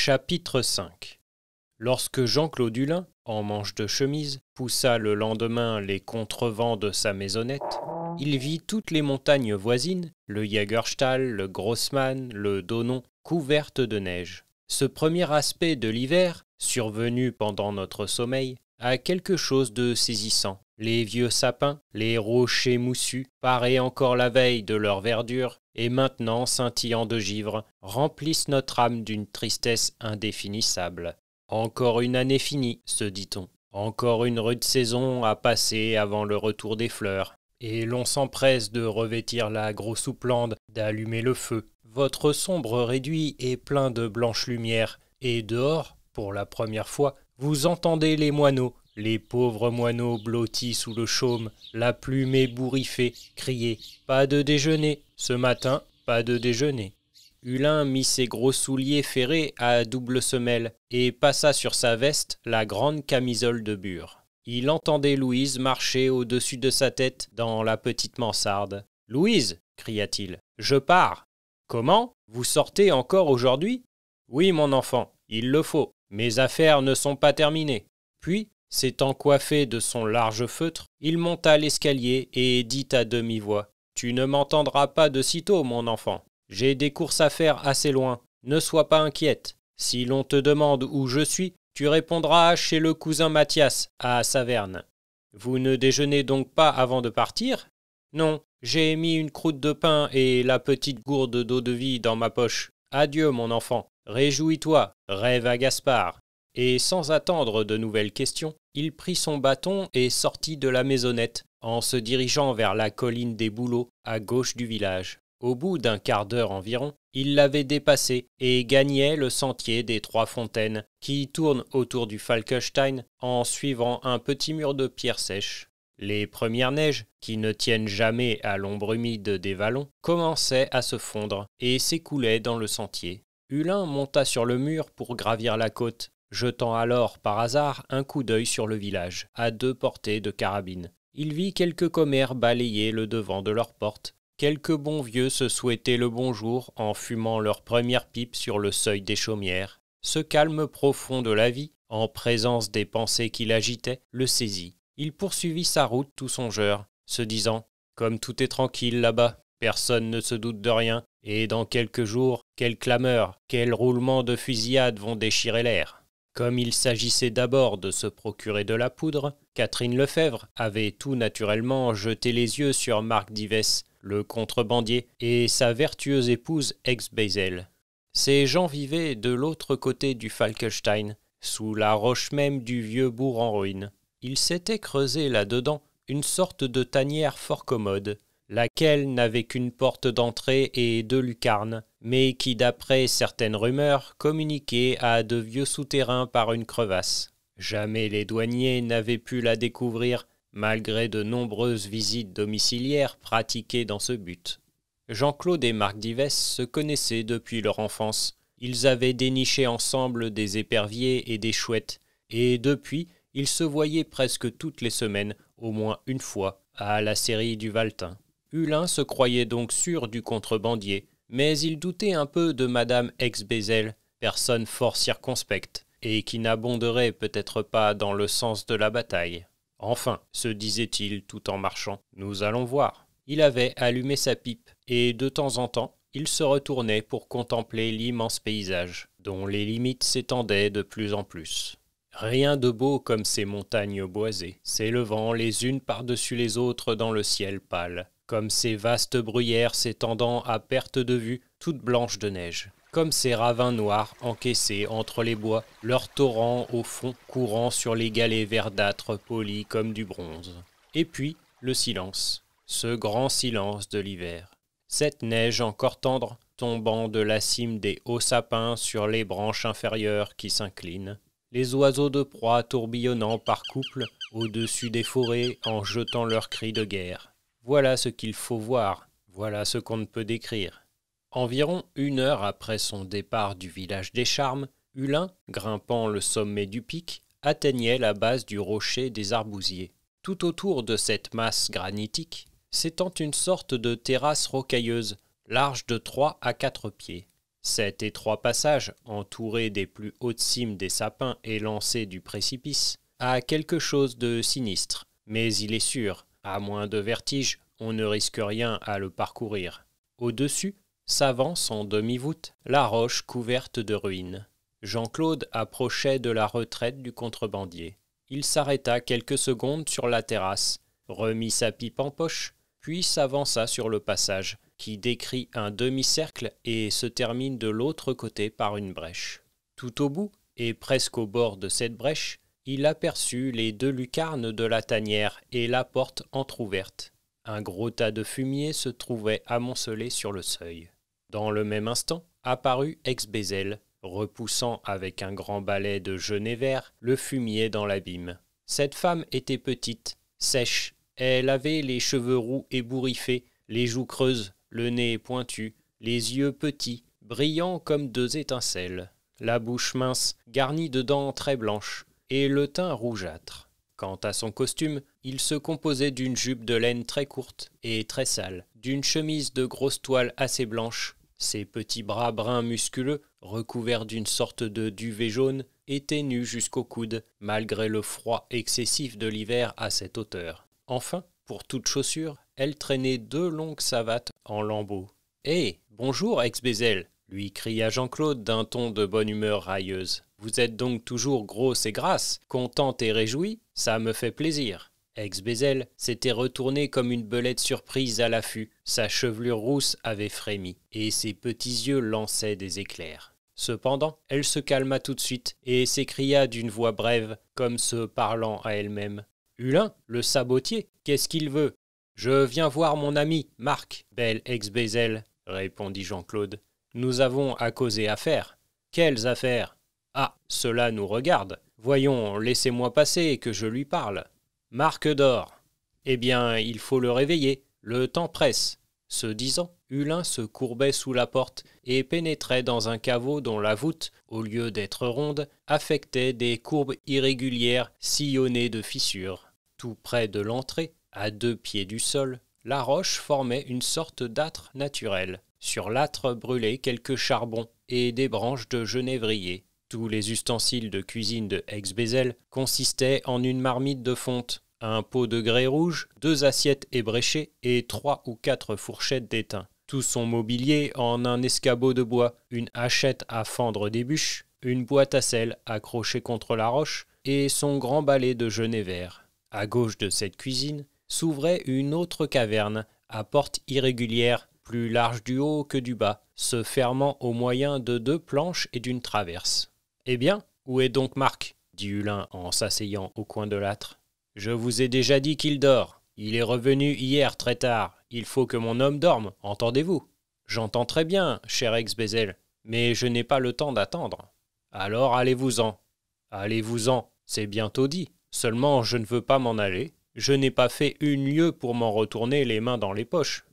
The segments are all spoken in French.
Chapitre 5. Lorsque Jean-Claude Hulin, en manche de chemise, poussa le lendemain les contrevents de sa maisonnette, il vit toutes les montagnes voisines, le Jägerstahl, le Grossmann, le Donon, couvertes de neige. Ce premier aspect de l'hiver, survenu pendant notre sommeil, a quelque chose de saisissant. Les vieux sapins, les rochers moussus, parés encore la veille de leur verdure, et maintenant scintillant de givre, remplissent notre âme d'une tristesse indéfinissable. Encore une année finie, se dit-on. Encore une rude saison à passer avant le retour des fleurs. Et l'on s'empresse de revêtir la grosse houppelande, d'allumer le feu. Votre sombre réduit est plein de blanche lumière, et dehors, pour la première fois, vous entendez les moineaux, les pauvres moineaux blottis sous le chaume, la plume ébouriffée, crier « Pas de déjeuner, ce matin, pas de déjeuner ». Hulin mit ses gros souliers ferrés à double semelle et passa sur sa veste la grande camisole de bure. Il entendait Louise marcher au-dessus de sa tête dans la petite mansarde. « Louise !» cria-t-il. « Je pars !»« Comment ? Vous sortez encore aujourd'hui ?»« Oui, mon enfant, il le faut. Mes affaires ne sont pas terminées. » Puis, s'étant coiffé de son large feutre, il monta l'escalier et dit à demi-voix « Tu ne m'entendras pas de sitôt, mon enfant. J'ai des courses à faire assez loin. Ne sois pas inquiète. Si l'on te demande où je suis, tu répondras chez le cousin Mathias, à Saverne. Vous ne déjeunez donc pas avant de partir ? Non, j'ai mis une croûte de pain et la petite gourde d'eau-de-vie dans ma poche. Adieu, mon enfant. Réjouis-toi, rêve à Gaspard. » Et sans attendre de nouvelles questions, il prit son bâton et sortit de la maisonnette, en se dirigeant vers la colline des Bouleaux, à gauche du village. Au bout d'un quart d'heure environ, il l'avait dépassé et gagnait le sentier des Trois Fontaines, qui tourne autour du Falkenstein en suivant un petit mur de pierres sèches. Les premières neiges, qui ne tiennent jamais à l'ombre humide des vallons, commençaient à se fondre et s'écoulaient dans le sentier. Hulin monta sur le mur pour gravir la côte, jetant alors par hasard un coup d'œil sur le village, à 2 portées de carabine. Il vit quelques commères balayer le devant de leur porte. Quelques bons vieux se souhaitaient le bonjour en fumant leur première pipe sur le seuil des chaumières. Ce calme profond de la vie, en présence des pensées qui l'agitaient, le saisit. Il poursuivit sa route tout songeur, se disant « Comme tout est tranquille là-bas, personne ne se doute de rien, et dans quelques jours, quelle clameur, quel roulement de fusillade vont déchirer l'air !» Comme il s'agissait d'abord de se procurer de la poudre, Catherine Lefèvre avait tout naturellement jeté les yeux sur Marc Divès, le contrebandier, et sa vertueuse épouse Ex-Beisel. Ces gens vivaient de l'autre côté du Falkenstein, sous la roche même du vieux bourg en ruine. Il s'était creusé là-dedans une sorte de tanière fort commode, laquelle n'avait qu'une porte d'entrée et 2 lucarnes, mais qui, d'après certaines rumeurs, communiquait à de vieux souterrains par une crevasse. Jamais les douaniers n'avaient pu la découvrir, malgré de nombreuses visites domiciliaires pratiquées dans ce but. Jean-Claude et Marc Divès se connaissaient depuis leur enfance. Ils avaient déniché ensemble des éperviers et des chouettes, et depuis, ils se voyaient presque toutes les semaines, au moins une fois, à la série du Valtin. Hulin se croyait donc sûr du contrebandier, mais il doutait un peu de madame Ex-Beisel, personne fort circonspecte, et qui n'abonderait peut-être pas dans le sens de la bataille. Enfin, se disait-il tout en marchant, nous allons voir. Il avait allumé sa pipe, et de temps en temps, il se retournait pour contempler l'immense paysage, dont les limites s'étendaient de plus en plus. Rien de beau comme ces montagnes boisées, s'élevant les unes par-dessus les autres dans le ciel pâle, comme ces vastes bruyères s'étendant à perte de vue, toutes blanches de neige, comme ces ravins noirs encaissés entre les bois, leurs torrents au fond courant sur les galets verdâtres polis comme du bronze. Et puis, le silence, ce grand silence de l'hiver. Cette neige encore tendre, tombant de la cime des hauts sapins sur les branches inférieures qui s'inclinent. Les oiseaux de proie tourbillonnant par couples au-dessus des forêts en jetant leurs cris de guerre. Voilà ce qu'il faut voir, voilà ce qu'on ne peut décrire. Environ 1 heure après son départ du village des Charmes, Hulin, grimpant le sommet du pic, atteignait la base du rocher des Arbousiers. Tout autour de cette masse granitique s'étend une sorte de terrasse rocailleuse, large de 3 à 4 pieds. Cet étroit passage, entouré des plus hautes cimes des sapins et lancé du précipice, a quelque chose de sinistre, mais il est sûr, à moins de vertige, on ne risque rien à le parcourir. Au-dessus s'avance en demi-voûte la roche couverte de ruines. Jean-Claude approchait de la retraite du contrebandier. Il s'arrêta quelques secondes sur la terrasse, remit sa pipe en poche, puis s'avança sur le passage, qui décrit un demi-cercle et se termine de l'autre côté par une brèche. Tout au bout, et presque au bord de cette brèche, il aperçut les 2 lucarnes de la tanière et la porte entr'ouverte. Un gros tas de fumier se trouvait amoncelé sur le seuil. Dans le même instant, apparut Ex-Bézèle, repoussant avec un grand balai de genêt vert le fumier dans l'abîme. Cette femme était petite, sèche. Elle avait les cheveux roux ébouriffés, les joues creuses, le nez pointu, les yeux petits, brillants comme 2 étincelles, la bouche mince, garnie de dents très blanches, et le teint rougeâtre. Quant à son costume, il se composait d'une jupe de laine très courte et très sale, d'une chemise de grosse toile assez blanche. Ses petits bras bruns musculeux, recouverts d'une sorte de duvet jaune, étaient nus jusqu'aux coudes, malgré le froid excessif de l'hiver à cette hauteur. Enfin, pour toute chaussure, elle traînait 2 longues savates en lambeaux. « Hé, bonjour, Ex-Bézèle !» lui cria Jean-Claude d'un ton de bonne humeur railleuse. « Vous êtes donc toujours grosse et grasse, contente et réjouie, ça me fait plaisir. » Ex-Bézèle s'était retourné comme une belette surprise à l'affût. Sa chevelure rousse avait frémi, et ses petits yeux lançaient des éclairs. Cependant, elle se calma tout de suite, et s'écria d'une voix brève, comme se parlant à elle-même. « Hulin, le sabotier, qu'est-ce qu'il veut ?»« Je viens voir mon ami, Marc, belle Ex-Bézèle, » répondit Jean-Claude. « Nous avons à causer affaires. »« Quelles affaires ?»« Ah, cela nous regarde. Voyons, laissez-moi passer, que je lui parle. »« Marc dort. »« Eh bien, il faut le réveiller. Le temps presse. » Ce disant, Hulin se courbait sous la porte et pénétrait dans un caveau dont la voûte, au lieu d'être ronde, affectait des courbes irrégulières sillonnées de fissures. Tout près de l'entrée, à 2 pieds du sol, la roche formait une sorte d'âtre naturel. Sur l'âtre brûlaient quelques charbons et des branches de genévrier. Tous les ustensiles de cuisine de Ex-Bézèle consistaient en une marmite de fonte, un pot de grès rouge, 2 assiettes ébréchées et 3 ou 4 fourchettes d'étain. Tout son mobilier en un escabeau de bois, une hachette à fendre des bûches, une boîte à sel accrochée contre la roche et son grand balai de genêt vert. À gauche de cette cuisine s'ouvrait une autre caverne à porte irrégulière, plus large du haut que du bas, se fermant au moyen de 2 planches et d'une traverse. « Eh bien, où est donc Marc ?» dit Hulin en s'asseyant au coin de l'âtre. « Je vous ai déjà dit qu'il dort. Il est revenu hier très tard. Il faut que mon homme dorme, entendez-vous ?»« J'entends très bien, cher Ex-Bézèle, mais je n'ai pas le temps d'attendre. »« Alors allez-vous-en. »« Allez-vous-en, c'est bientôt dit. Seulement je ne veux pas m'en aller. Je n'ai pas fait 1 lieue pour m'en retourner les mains dans les poches. »«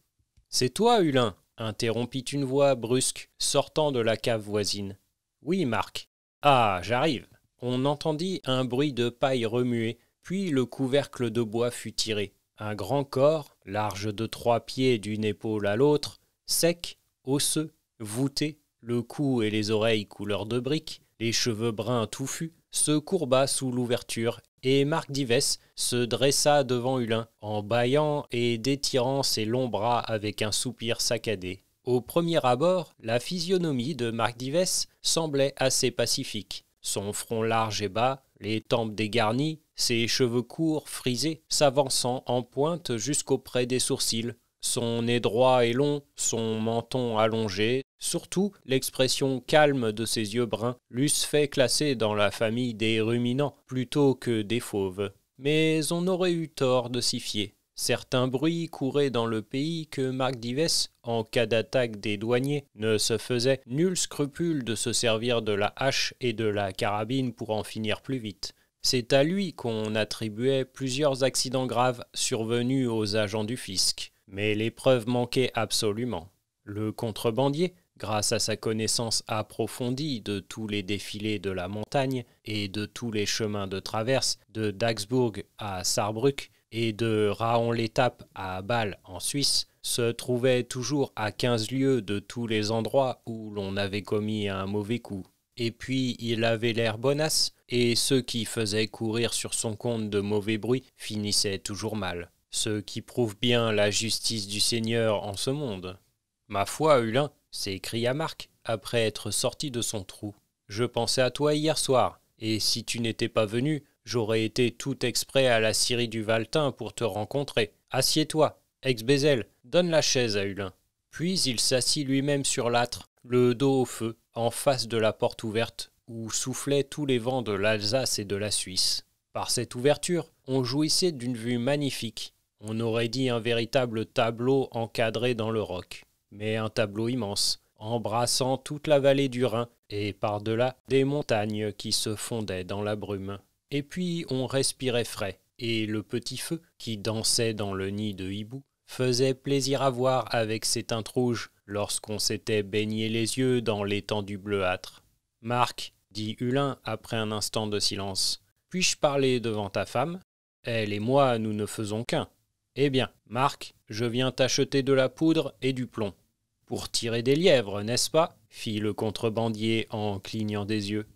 C'est toi, Hulin ?» interrompit une voix brusque, sortant de la cave voisine. « Oui, Marc. »« Ah, j'arrive. » On entendit un bruit de paille remuée, puis le couvercle de bois fut tiré. Un grand corps, large de 3 pieds d'une épaule à l'autre, sec, osseux, voûté, le cou et les oreilles couleur de brique, les cheveux bruns touffus, se courba sous l'ouverture, et Marc d'Yvesse se dressa devant Hulin, en bâillant et détirant ses longs bras avec un soupir saccadé. Au premier abord, la physionomie de Marc d'Yvesse semblait assez pacifique. Son front large et bas, les tempes dégarnies, ses cheveux courts, frisés, s'avançant en pointe jusqu'auprès des sourcils, son nez droit et long, son menton allongé, surtout l'expression calme de ses yeux bruns, l'eussent fait classer dans la famille des ruminants plutôt que des fauves. Mais on aurait eu tort de s'y fier. Certains bruits couraient dans le pays que Marc d'Yvesse, en cas d'attaque des douaniers, ne se faisait nul scrupule de se servir de la hache et de la carabine pour en finir plus vite. C'est à lui qu'on attribuait plusieurs accidents graves survenus aux agents du fisc. Mais les preuves manquaient absolument. Le contrebandier, grâce à sa connaissance approfondie de tous les défilés de la montagne et de tous les chemins de traverse de Dagsbourg à Sarrebruck et de Raon-l'Étape à Bâle en Suisse, se trouvait toujours à 15 lieues de tous les endroits où l'on avait commis un mauvais coup. Et puis il avait l'air bonasse, et ceux qui faisaient courir sur son compte de mauvais bruits finissaient toujours mal. Ce qui prouve bien la justice du Seigneur en ce monde. « Ma foi, Hulin, s'écria Marc, après être sorti de son trou. Je pensais à toi hier soir, et si tu n'étais pas venu, j'aurais été tout exprès à la scierie du Valtin pour te rencontrer. Assieds-toi, ex-Bézelle, donne la chaise à Hulin. » Puis il s'assit lui-même sur l'âtre, le dos au feu, en face de la porte ouverte, où soufflaient tous les vents de l'Alsace et de la Suisse. Par cette ouverture, on jouissait d'une vue magnifique. On aurait dit un véritable tableau encadré dans le roc, mais un tableau immense, embrassant toute la vallée du Rhin, et par-delà des montagnes qui se fondaient dans la brume. Et puis on respirait frais, et le petit feu, qui dansait dans le nid de hibou, faisait plaisir à voir avec ses teintes rouges lorsqu'on s'était baigné les yeux dans l'étendue bleuâtre. « Marc, dit Hulin après un instant de silence, puis-je parler devant ta femme? Elle et moi, nous ne faisons qu'un. Eh bien, Marc, je viens t'acheter de la poudre et du plomb. Pour tirer des lièvres, n'est-ce pas? Fit le contrebandier en clignant des yeux.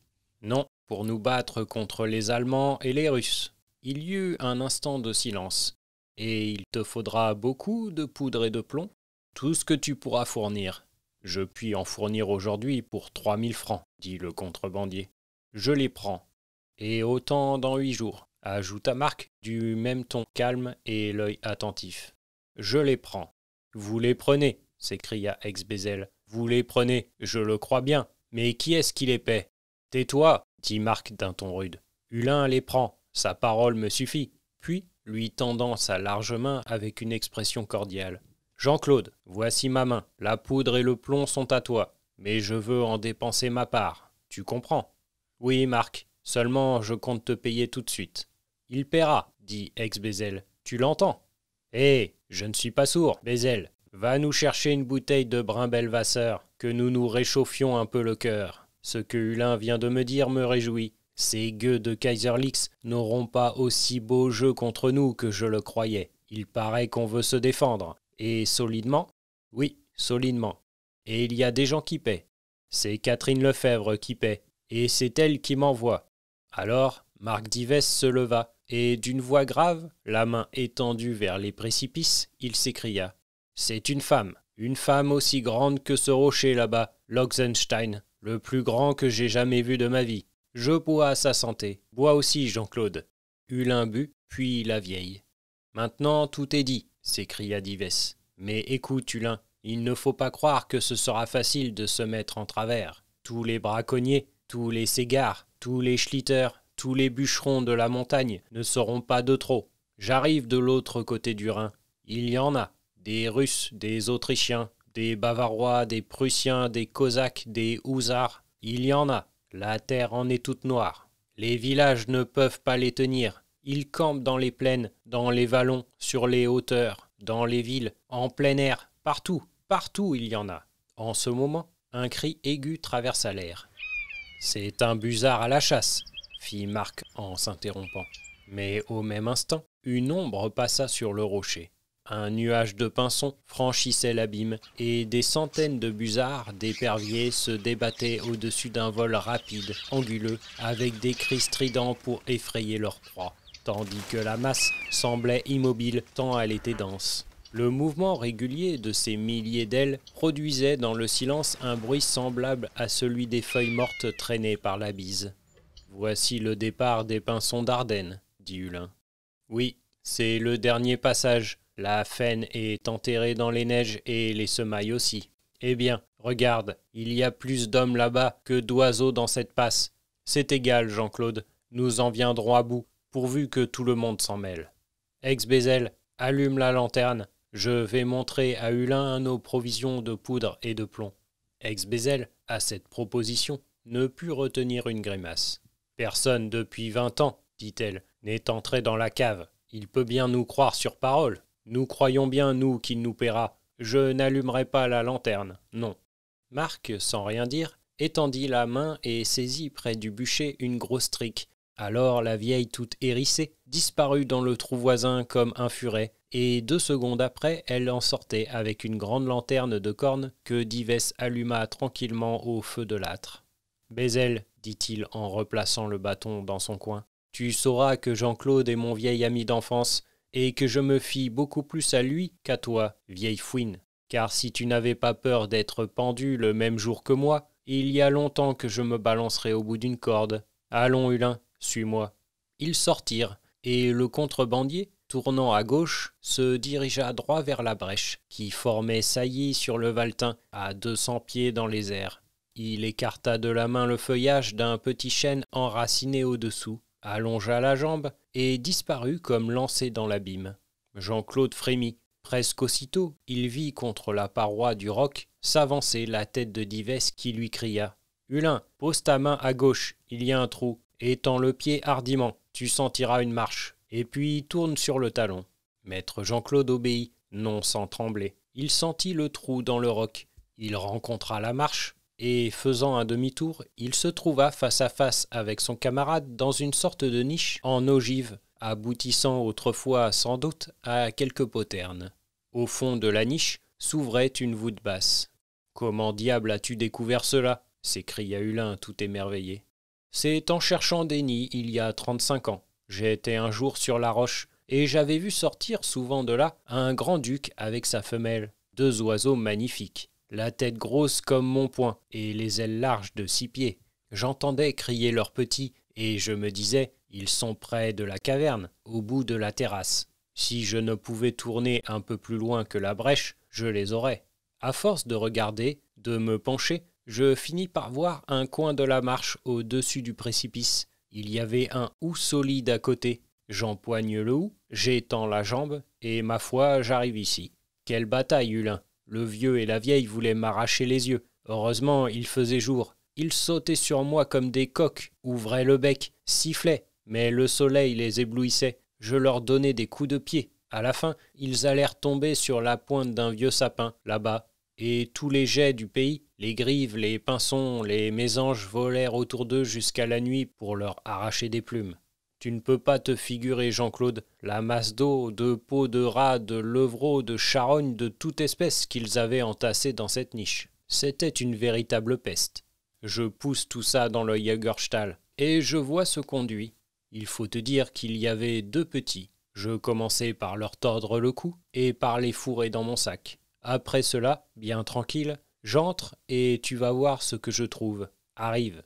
Non, pour nous battre contre les Allemands et les Russes. Il y eut un instant de silence. Et il te faudra beaucoup de poudre et de plomb? Tout ce que tu pourras fournir. Je puis en fournir aujourd'hui pour 3000 francs, dit le contrebandier. Je les prends. Et autant dans 8 jours, ajouta Marc du même ton calme et l'œil attentif. Je les prends. Vous les prenez, s'écria ex-Bézelle. Vous les prenez, je le crois bien. Mais qui est-ce qui les paie? Tais-toi, dit Marc d'un ton rude. Hulin les prend, sa parole me suffit. Puis, lui tendant sa large main avec une expression cordiale. Jean-Claude, voici ma main. La poudre et le plomb sont à toi. Mais je veux en dépenser ma part. Tu comprends? Oui, Marc. Seulement, je compte te payer tout de suite. Il paiera, dit ex-Bézelle. Tu l'entends? Eh, je ne suis pas sourd, Bézelle. Va nous chercher une bouteille de Brimbelwasser, que nous nous réchauffions un peu le cœur. Ce que Hulin vient de me dire me réjouit. Ces gueux de Kaiserlix n'auront pas aussi beau jeu contre nous que je le croyais. Il paraît qu'on veut se défendre. Et solidement? Oui, solidement. Et il y a des gens qui paient. C'est Catherine Lefebvre qui paie, et c'est elle qui m'envoie. Alors, Marc d'Yvesse se leva, et d'une voix grave, la main étendue vers les précipices, il s'écria. C'est une femme aussi grande que ce rocher là-bas, l'Oxenstein, le plus grand que j'ai jamais vu de ma vie. Je bois à sa santé. Bois aussi, Jean-Claude. Hulin but, puis la vieille. Maintenant tout est dit, s'écria d'Yvesse. Mais écoute, Hulin, il ne faut pas croire que ce sera facile de se mettre en travers. Tous les braconniers, tous les ségards, tous les schlitters, tous les bûcherons de la montagne ne seront pas de trop. J'arrive de l'autre côté du Rhin. Il y en a. Des Russes, des Autrichiens, des Bavarois, des Prussiens, des Cosaques, des Housards. Il y en a. La terre en est toute noire. Les villages ne peuvent pas les tenir. Ils campent dans les plaines, dans les vallons, sur les hauteurs, dans les villes, en plein air, partout, partout il y en a. En ce moment, un cri aigu traversa l'air. « C'est un busard à la chasse !» fit Marc en s'interrompant. Mais au même instant, une ombre passa sur le rocher. Un nuage de pinsons franchissait l'abîme, et des centaines de busards, d'éperviers se débattaient au-dessus d'un vol rapide, anguleux, avec des cris stridents pour effrayer leur proie, tandis que la masse semblait immobile tant elle était dense. Le mouvement régulier de ces milliers d'ailes produisait dans le silence un bruit semblable à celui des feuilles mortes traînées par la bise. « Voici le départ des pinsons d'Ardennes, » dit Hulin. « Oui, c'est le dernier passage. La faine est enterrée dans les neiges et les semailles aussi. Eh bien, regarde, il y a plus d'hommes là-bas que d'oiseaux dans cette passe. C'est égal, Jean-Claude, nous en viendrons à bout, pourvu que tout le monde s'en mêle. Ex-Bézelle, allume la lanterne. Je vais montrer à Hulin nos provisions de poudre et de plomb. » Ex-Bézelle, à cette proposition, ne put retenir une grimace. « Personne depuis 20 ans, dit-elle, n'est entré dans la cave. Il peut bien nous croire sur parole. Nous croyons bien, nous, qu'il nous paiera. Je n'allumerai pas la lanterne, non. » Marc, sans rien dire, étendit la main et saisit près du bûcher une grosse trique. Alors la vieille toute hérissée disparut dans le trou voisin comme un furet, et 2 secondes après, elle en sortait avec une grande lanterne de corne que Dives alluma tranquillement au feu de l'âtre. « Bézel, dit-il en replaçant le bâton dans son coin, tu sauras que Jean-Claude est mon vieil ami d'enfance et que je me fie beaucoup plus à lui qu'à toi, vieille fouine. Car si tu n'avais pas peur d'être pendu le même jour que moi, il y a longtemps que je me balancerais au bout d'une corde. Allons, Hulin, suis-moi. » Ils sortirent, et le contrebandier, tournant à gauche, se dirigea droit vers la brèche, qui formait saillie sur le Valtin, à 200 pieds dans les airs. Il écarta de la main le feuillage d'un petit chêne enraciné au-dessous, allongea la jambe et disparut comme lancé dans l'abîme. Jean-Claude frémit. Presque aussitôt, il vit contre la paroi du roc s'avancer la tête de Dives qui lui cria « Hulin, pose ta main à gauche, il y a un trou, et tends le pied hardiment, tu sentiras une marche, et puis tourne sur le talon. » Maître Jean-Claude obéit, non sans trembler. Il sentit le trou dans le roc, il rencontra la marche, et faisant un demi-tour, il se trouva face à face avec son camarade dans une sorte de niche en ogive, aboutissant autrefois sans doute à quelques poternes. Au fond de la niche s'ouvrait une voûte basse. « Comment diable as-tu découvert cela ?» s'écria Hulin tout émerveillé. « C'est en cherchant des nids il y a 35 ans. J'étais un jour sur la roche, et j'avais vu sortir souvent de là un grand-duc avec sa femelle, 2 oiseaux magnifiques, la tête grosse comme mon poing et les ailes larges de 6 pieds. J'entendais crier leurs petits, et je me disais, ils sont près de la caverne, au bout de la terrasse. Si je ne pouvais tourner un peu plus loin que la brèche, je les aurais. À force de regarder, de me pencher, je finis par voir un coin de la marche au-dessus du précipice. Il y avait un hou solide à côté. J'empoigne le hou, j'étends la jambe, et ma foi, j'arrive ici. Quelle bataille, Hulin! Le vieux et la vieille voulaient m'arracher les yeux. Heureusement, il faisait jour. Ils sautaient sur moi comme des coqs, ouvraient le bec, sifflaient, mais le soleil les éblouissait. Je leur donnais des coups de pied. À la fin, ils allèrent tomber sur la pointe d'un vieux sapin, là-bas. Et tous les jets du pays, les grives, les pinsons, les mésanges volèrent autour d'eux jusqu'à la nuit pour leur arracher des plumes. Tu ne peux pas te figurer, Jean-Claude, la masse d'eau, de peaux de rat, de levreaux, de charognes, de toute espèce qu'ils avaient entassée dans cette niche. C'était une véritable peste. Je pousse tout ça dans le Jägerstall, et je vois ce conduit. Il faut te dire qu'il y avait 2 petits. Je commençai par leur tordre le cou, et par les fourrer dans mon sac. Après cela, bien tranquille, j'entre, et tu vas voir ce que je trouve. Arrive.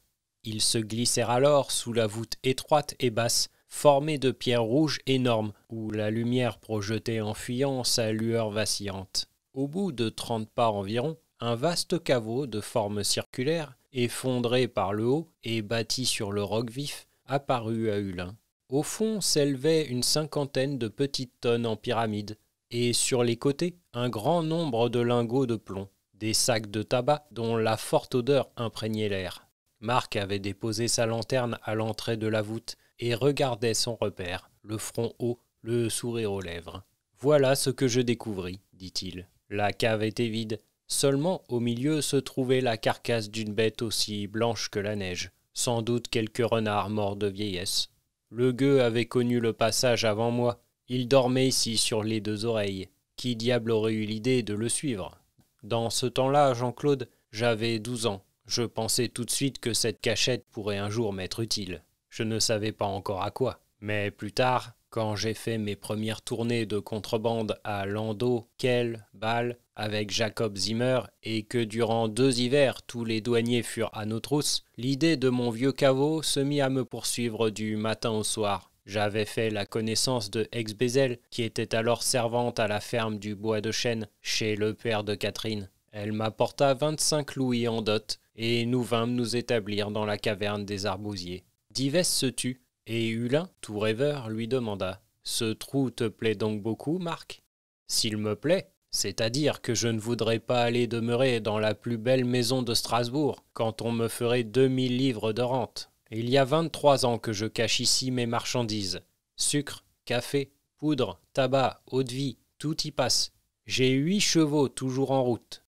Ils se glissèrent alors sous la voûte étroite et basse, formée de pierres rouges énormes, où la lumière projetait en fuyant sa lueur vacillante. Au bout de 30 pas environ, un vaste caveau de forme circulaire, effondré par le haut et bâti sur le roc vif, apparut à Hulin. Au fond s'élevaient une 50aine de petites tonnes en pyramide, et sur les côtés, un grand nombre de lingots de plomb, des sacs de tabac dont la forte odeur imprégnait l'air. Marc avait déposé sa lanterne à l'entrée de la voûte et regardait son repère, le front haut, le sourire aux lèvres. « Voilà ce que je découvris, dit-il. La cave était vide. Seulement au milieu se trouvait la carcasse d'une bête aussi blanche que la neige, sans doute quelques renards morts de vieillesse. Le gueux avait connu le passage avant moi. Il dormait ici sur les 2 oreilles. Qui diable aurait eu l'idée de le suivre? Dans ce temps-là, Jean-Claude, j'avais 12 ans. Je pensais tout de suite que cette cachette pourrait un jour m'être utile. Je ne savais pas encore à quoi. Mais plus tard, quand j'ai fait mes premières tournées de contrebande à Landau, Kehl, Bâle, avec Jacob Zimmer, et que durant 2 hivers tous les douaniers furent à nos trousses, l'idée de mon vieux caveau se mit à me poursuivre du matin au soir. J'avais fait la connaissance de Ex-Bézel, qui était alors servante à la ferme du Bois de Chêne, chez le père de Catherine. Elle m'apporta 25 louis en dot, et nous vînmes nous établir dans la caverne des arbousiers. Dives se tut, et Hulin, tout rêveur, lui demanda « Ce trou te plaît donc beaucoup, Marc ?»« S'il me plaît, c'est-à-dire que je ne voudrais pas aller demeurer dans la plus belle maison de Strasbourg, quand on me ferait 2000 livres de rente. Il y a 23 ans que je cache ici mes marchandises. Sucre, café, poudre, tabac, eau-de-vie, tout y passe. J'ai 8 chevaux toujours en route.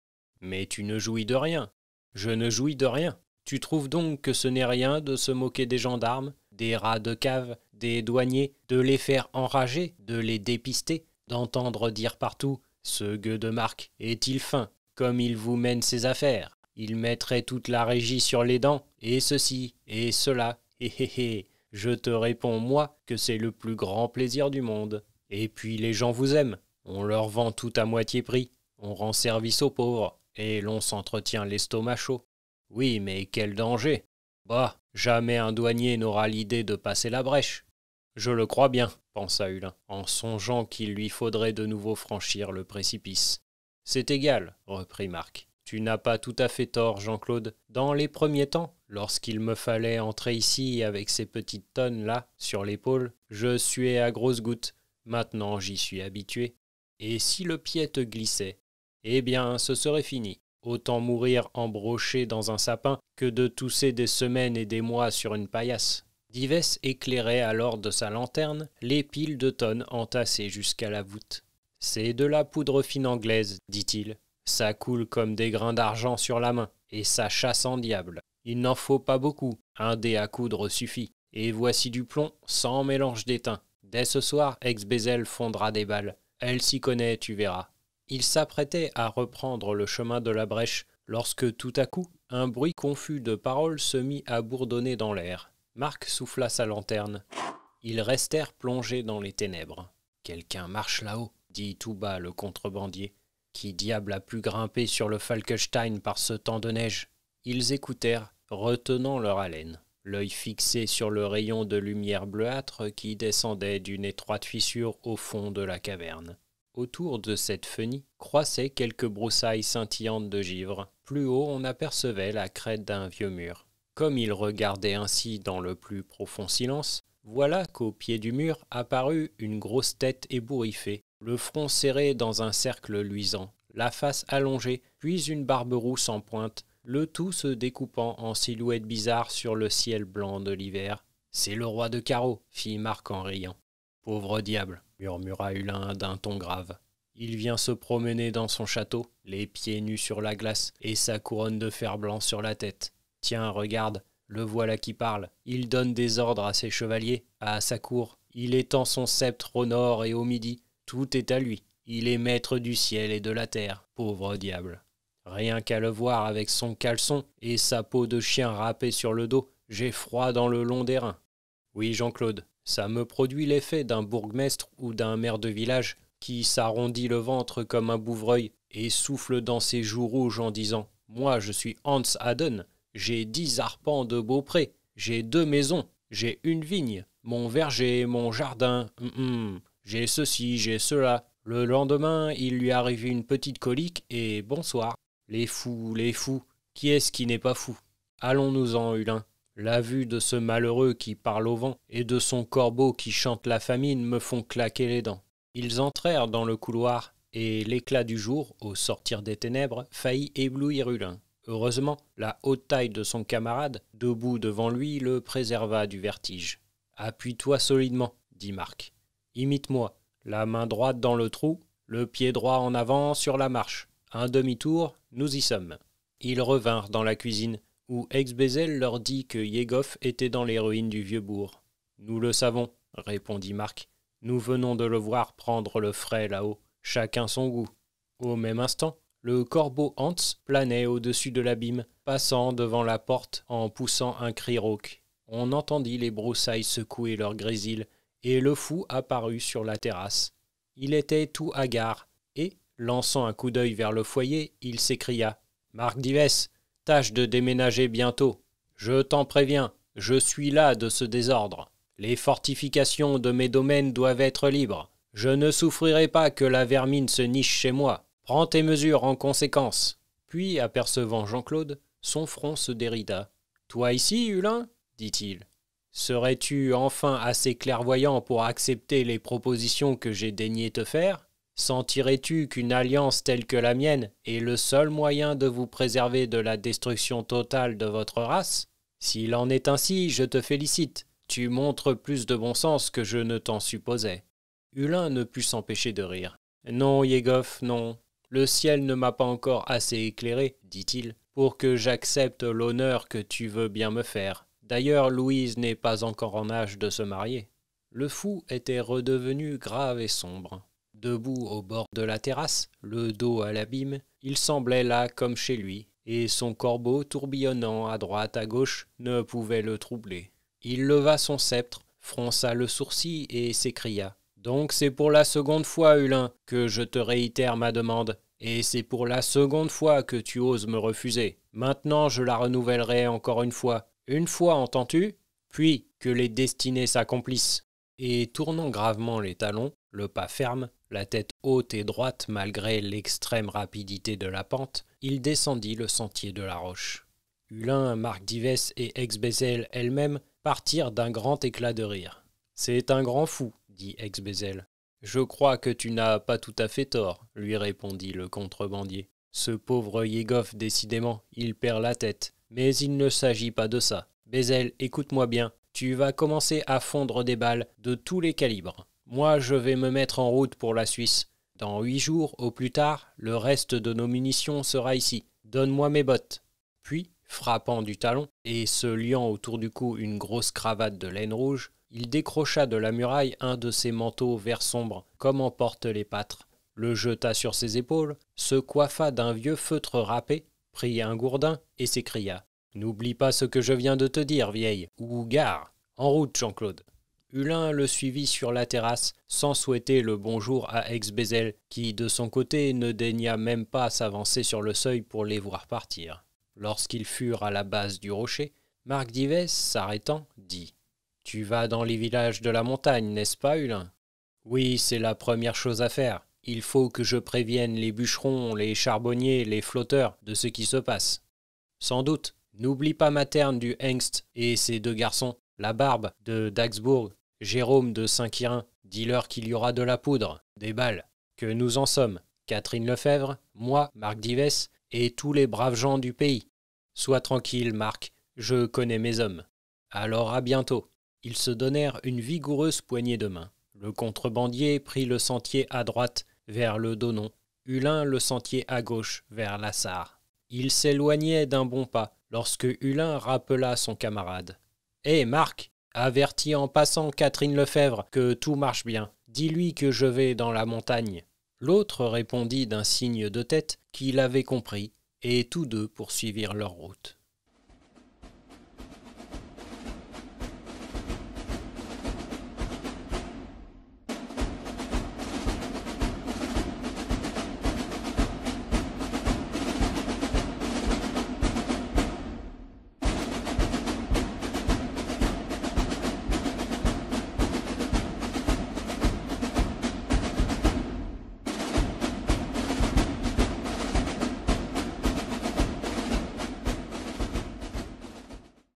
Mais tu ne jouis de rien. Je ne jouis de rien. Tu trouves donc que ce n'est rien de se moquer des gendarmes, des rats de cave, des douaniers, de les faire enrager, de les dépister, d'entendre dire partout « Ce gueux de Marc est-il fin, comme il vous mène ses affaires. Il mettrait toute la régie sur les dents, et ceci, et cela, hé. Je te réponds, moi, que c'est le plus grand plaisir du monde. Et puis les gens vous aiment, on leur vend tout à moitié prix, on rend service aux pauvres, et l'on s'entretient l'estomac chaud. Oui, mais quel danger! Bah, jamais un douanier n'aura l'idée de passer la brèche. Je le crois bien, pensa Hulin, en songeant qu'il lui faudrait de nouveau franchir le précipice. C'est égal, reprit Marc. Tu n'as pas tout à fait tort, Jean-Claude. Dans les premiers temps, lorsqu'il me fallait entrer ici avec ces petites tonnes-là sur l'épaule, je suais à grosses gouttes. Maintenant, j'y suis habitué. Et si le pied te glissait, eh bien, ce serait fini. Autant mourir embroché dans un sapin que de tousser des semaines et des mois sur une paillasse. Dives éclairait alors de sa lanterne les piles de tonnes entassées jusqu'à la voûte. « C'est de la poudre fine anglaise, dit-il. Ça coule comme des grains d'argent sur la main, et ça chasse en diable. Il n'en faut pas beaucoup, un dé à coudre suffit. Et voici du plomb sans mélange d'étain. Dès ce soir, Ex-Bézelle fondra des balles. Elle s'y connaît, tu verras. » Il s'apprêtait à reprendre le chemin de la brèche, lorsque tout à coup, un bruit confus de paroles se mit à bourdonner dans l'air. Marc souffla sa lanterne. Ils restèrent plongés dans les ténèbres. « Quelqu'un marche là-haut, » dit tout bas le contrebandier. « Qui diable a pu grimper sur le Falkenstein par ce temps de neige ?» Ils écoutèrent, retenant leur haleine, l'œil fixé sur le rayon de lumière bleuâtre qui descendait d'une étroite fissure au fond de la caverne. Autour de cette fenille croissaient quelques broussailles scintillantes de givre. Plus haut, on apercevait la crête d'un vieux mur. Comme ils regardaient ainsi dans le plus profond silence, voilà qu'au pied du mur apparut une grosse tête ébouriffée, le front serré dans un cercle luisant, la face allongée, puis une barbe rousse en pointe, le tout se découpant en silhouette bizarre sur le ciel blanc de l'hiver. « C'est le roi de carreau, fit Marc en riant. « Pauvre diable, murmura Hulin d'un ton grave. Il vient se promener dans son château, les pieds nus sur la glace et sa couronne de fer-blanc sur la tête. Tiens, regarde, le voilà qui parle. Il donne des ordres à ses chevaliers, à sa cour. Il étend son sceptre au nord et au midi. Tout est à lui. Il est maître du ciel et de la terre, pauvre diable. Rien qu'à le voir avec son caleçon et sa peau de chien râpée sur le dos, j'ai froid dans le long des reins. Oui, Jean-Claude, ça me produit l'effet d'un bourgmestre ou d'un maire de village qui s'arrondit le ventre comme un bouvreuil et souffle dans ses joues rouges en disant « Moi, je suis Hans Haden, j'ai 10 arpents de beaupré, j'ai 2 maisons, j'ai une vigne, mon verger, mon jardin, j'ai ceci, j'ai cela. » Le lendemain, il lui arrive une petite colique et bonsoir. Les fous, qui est-ce qui n'est pas fou? Allons-nous-en, Hulin. La vue de ce malheureux qui parle au vent et de son corbeau qui chante la famine me font claquer les dents. Ils entrèrent dans le couloir, et l'éclat du jour, au sortir des ténèbres, faillit éblouir Hulin. Heureusement, la haute taille de son camarade, debout devant lui, le préserva du vertige. « Appuie-toi solidement, » dit Marc. « Imite-moi, la main droite dans le trou, le pied droit en avant sur la marche. Un demi-tour, nous y sommes. » Ils revinrent dans la cuisine, où Ex-Bézelle leur dit que Yeggoff était dans les ruines du vieux bourg. « Nous le savons, » répondit Marc. « Nous venons de le voir prendre le frais là-haut, chacun son goût. » Au même instant, le corbeau Hans planait au-dessus de l'abîme, passant devant la porte en poussant un cri rauque. On entendit les broussailles secouer leurs grésilles, et le fou apparut sur la terrasse. Il était tout hagard, et, lançant un coup d'œil vers le foyer, il s'écria « Marc Dives, tâche de déménager bientôt. Je t'en préviens, je suis las de ce désordre. Les fortifications de mes domaines doivent être libres. Je ne souffrirai pas que la vermine se niche chez moi. Prends tes mesures en conséquence. » Puis, apercevant Jean-Claude, son front se dérida. « Toi ici, Hulin ?» dit-il. « Serais-tu enfin assez clairvoyant pour accepter les propositions que j'ai daigné te faire ? Sentirais-tu qu'une alliance telle que la mienne est le seul moyen de vous préserver de la destruction totale de votre race ? S'il en est ainsi, je te félicite. Tu montres plus de bon sens que je ne t'en supposais. » Hulin ne put s'empêcher de rire. « Non, Yeggoff, non. Le ciel ne m'a pas encore assez éclairé, dit-il, pour que j'accepte l'honneur que tu veux bien me faire. D'ailleurs, Louise n'est pas encore en âge de se marier. » Le fou était redevenu grave et sombre. Debout au bord de la terrasse, le dos à l'abîme, il semblait là comme chez lui, et son corbeau tourbillonnant à droite à gauche ne pouvait le troubler. Il leva son sceptre, fronça le sourcil et s'écria « Donc c'est pour la seconde fois, Hulin, que je te réitère ma demande, et c'est pour la seconde fois que tu oses me refuser. Maintenant je la renouvellerai encore une fois, entends-tu? Puis que les destinées s'accomplissent. » Et tournant gravement les talons, le pas ferme, la tête haute et droite malgré l'extrême rapidité de la pente, il descendit le sentier de la roche. Hulin, Marc Divès et Ex-Bézelle elle-même partirent d'un grand éclat de rire. « C'est un grand fou, » dit Ex-Bézelle. « Je crois que tu n'as pas tout à fait tort, » lui répondit le contrebandier. « Ce pauvre Yegov, décidément, il perd la tête. Mais il ne s'agit pas de ça. Bézelle, écoute-moi bien. Tu vas commencer à fondre des balles de tous les calibres. Moi, je vais me mettre en route pour la Suisse. Dans 8 jours, au plus tard, le reste de nos munitions sera ici. Donne-moi mes bottes. » Puis, frappant du talon et se liant autour du cou une grosse cravate de laine rouge, il décrocha de la muraille un de ses manteaux vert sombre, comme en portent les pâtres, le jeta sur ses épaules, se coiffa d'un vieux feutre râpé, prit un gourdin et s'écria « N'oublie pas ce que je viens de te dire, vieille, ou gare. En route, Jean-Claude. » Hulin le suivit sur la terrasse, sans souhaiter le bonjour à Ex-Bézelle, qui, de son côté, ne daigna même pas s'avancer sur le seuil pour les voir partir. Lorsqu'ils furent à la base du rocher, Marc Divès, s'arrêtant, dit « Tu vas dans les villages de la montagne, n'est-ce pas, Hulin ? » ?»« Oui, c'est la première chose à faire. Il faut que je prévienne les bûcherons, les charbonniers, les flotteurs de ce qui se passe. »« Sans doute. N'oublie pas Materne du Hengst et ses 2 garçons, la Barbe de Daxbourg, Jérôme de Saint-Quirin. Dis-leur qu'il y aura de la poudre, des balles, que nous en sommes, Catherine Lefebvre, moi, Marc Divès, et tous les braves gens du pays. Sois tranquille, Marc, je connais mes hommes. Alors à bientôt. » Ils se donnèrent une vigoureuse poignée de main. Le contrebandier prit le sentier à droite vers le Donon, Hulin le sentier à gauche vers la Sarre. Ils s'éloignaient d'un bon pas lorsque Hulin rappela son camarade. « Hé, Marc, avertis en passant Catherine Lefebvre que tout marche bien. Dis-lui que je vais dans la montagne. » L'autre répondit d'un signe de tête qu'il avait compris, et tous deux poursuivirent leur route.